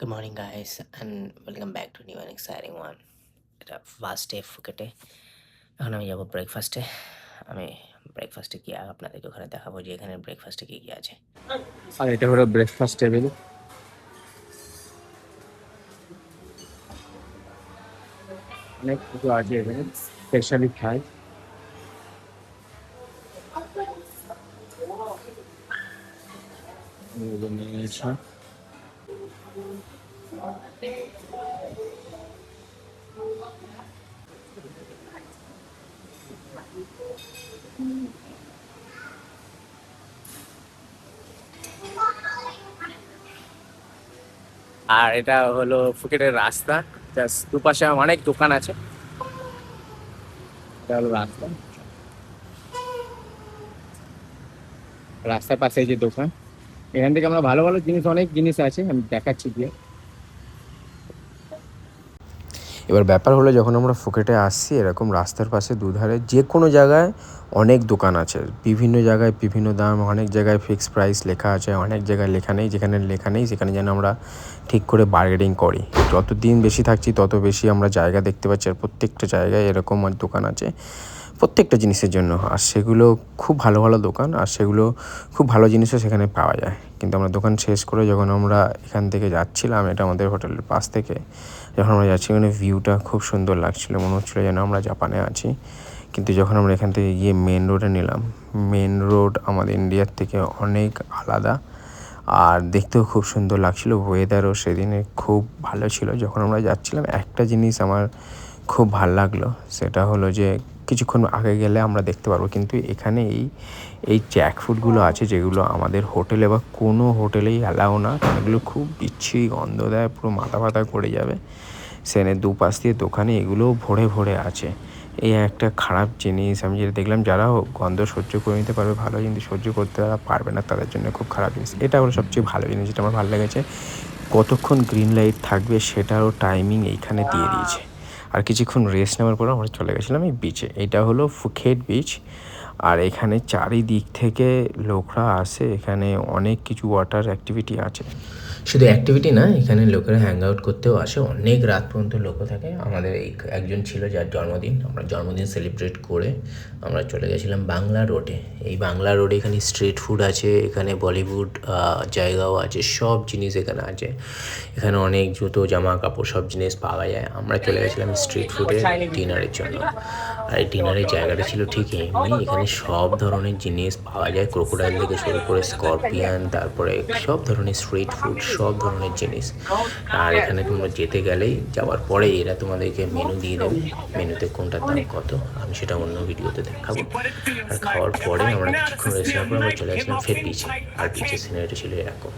Good morning, guys, and welcome back to new and exciting one. এটা first day ফুকেটে। এখন আমি যাবো ব্রেকফাস্টে। আমি ব্রেকফাস্টে গিয়ে আপনাদেরকে ওখানে দেখাবো যে এখানে ব্রেকফাস্টে কী কী আছে। আর এটা হলো ব্রেকফাস্ট টেবিল। অনেক কিছু আছে এখানে, স্পেশালি খাই। আর এটা হলো ফুকেটের রাস্তা, জাস্ট দুপাশে অনেক দোকান আছে। এটা হলো রাস্তা, রাস্তার পাশে এই যে দোকান, এখান থেকে আমরা ভালো ভালো জিনিস, অনেক জিনিস আছে, আমি দেখাচ্ছি গিয়ে। এবার ব্যাপার হলো যখন আমরা ফুকেটে আসছি এরকম রাস্তার পাশে দুধারে যে কোনো জায়গায় অনেক দোকান আছে, বিভিন্ন জায়গায় বিভিন্ন দাম, অনেক জায়গায় ফিক্সড প্রাইস লেখা আছে, অনেক জায়গায় লেখা নেই। যেখানে লেখা নেই সেখানে যেন আমরা ঠিক করে বার্গেনিং করি। যত দিন বেশি থাকছি তত বেশি আমরা জায়গা দেখতে পাচ্ছি, আর প্রত্যেকটা জায়গায় এরকম দোকান আছে প্রত্যেকটা জিনিসের জন্য। আর সেগুলো খুব ভালো ভালো দোকান, আর সেগুলো খুব ভালো জিনিসও সেখানে পাওয়া যায়। কিন্তু আমরা দোকান শেষ করে যখন আমরা এখান থেকে যাচ্ছিলাম, এটা আমাদের হোটেলের পাশ থেকে যখন আমরা যাচ্ছি, ওখানে ভিউটা খুব সুন্দর লাগছিলো, মনে হচ্ছিলো যেন আমরা জাপানে আছি। কিন্তু যখন আমরা এখান থেকে গিয়ে মেন রোডে নিলাম, মেন রোড আমাদের ইন্ডিয়ার থেকে অনেক আলাদা, আর দেখতেও খুব সুন্দর লাগছিলো। ওয়েদারও সেদিনে খুব ভালো ছিল যখন আমরা যাচ্ছিলাম। একটা জিনিস আমার খুব ভাল লাগলো, সেটা হলো যে কিছুক্ষণ আগে গেলে আমরা দেখতে পারবো, কিন্তু এখানে এই জ্যাকফ্রুটগুলো আছে যেগুলো আমাদের হোটেলে বা কোনো হোটেলেই অ্যালাউ না। এগুলো খুব বিচ্ছিরি গন্ধ দেয়, পুরো মাথা ব্যথা করে যাবে। সেখানে দুপাশ দিয়ে দোকানে এগুলোও ভরে ভরে আছে। এই একটা খারাপ জিনিস আমি যেটা দেখলাম, যারা গন্ধ সহ্য করে নিতে পারবে ভালো, কিন্তু সহ্য করতে যারা পারবে না তাদের জন্য খুব খারাপ জিনিস। এটা হলো সবচেয়ে ভালো জিনিস যেটা আমার ভালো লেগেছে, কতক্ষণ গ্রিন লাইট থাকবে সেটারও টাইমিং এইখানে দিয়ে দিয়েছে। আর কিছুক্ষণ রেস্ট নেওয়ার পর আমরা চলে গেছিলাম এই বিচে। এটা হলো ফুকেট বিচ, আর এখানে চারিদিক থেকে লোকরা আসে, এখানে অনেক কিছু ওয়াটার অ্যাক্টিভিটি আছে। শুধু অ্যাক্টিভিটি না, এখানে লোকেরা হ্যাং আউট করতেও আসে, অনেক রাত পর্যন্ত লোকও থাকে। আমাদের এই একজন ছিল যার জন্মদিন, আমরা জন্মদিন সেলিব্রেট করে আমরা চলে গেছিলাম বাংলা রোডে। এই বাংলা রোডে এখানে স্ট্রিট ফুড আছে, এখানে বলিউড জায়গাও আছে, সব জিনিস এখানে আছে। এখানে অনেক জুতো, জামা কাপড় সব জিনিস পাওয়া যায়। আমরা চলে গেছিলাম স্ট্রিট ফুডে ডিনারের জন্য। আর এই ডিনারের জায়গাটা ছিল ঠিক এমনি, এখানে সব ধরনের জিনিস পাওয়া যায়, ক্রোকোডাইল থেকে শুরু করে স্করপিয়ান, তারপরে সব ধরনের স্ট্রিট ফুড, সব ধরনের জিনিস। আর এখানে তোমরা যেতে গেলেই, যাওয়ার পরে এরা তোমাদেরকে মেনু দিয়ে দেবে, মেনুতে কোনটার দাম কত, আমি সেটা অন্য ভিডিওতে দেখাবো। আর খাওয়ার পরে আমরা কিছুক্ষণ রেস্ট নেওয়ার পর আমরা চলে আসলাম ফের বিচে। আর বিচের সিনারিটা ছিল এরকম।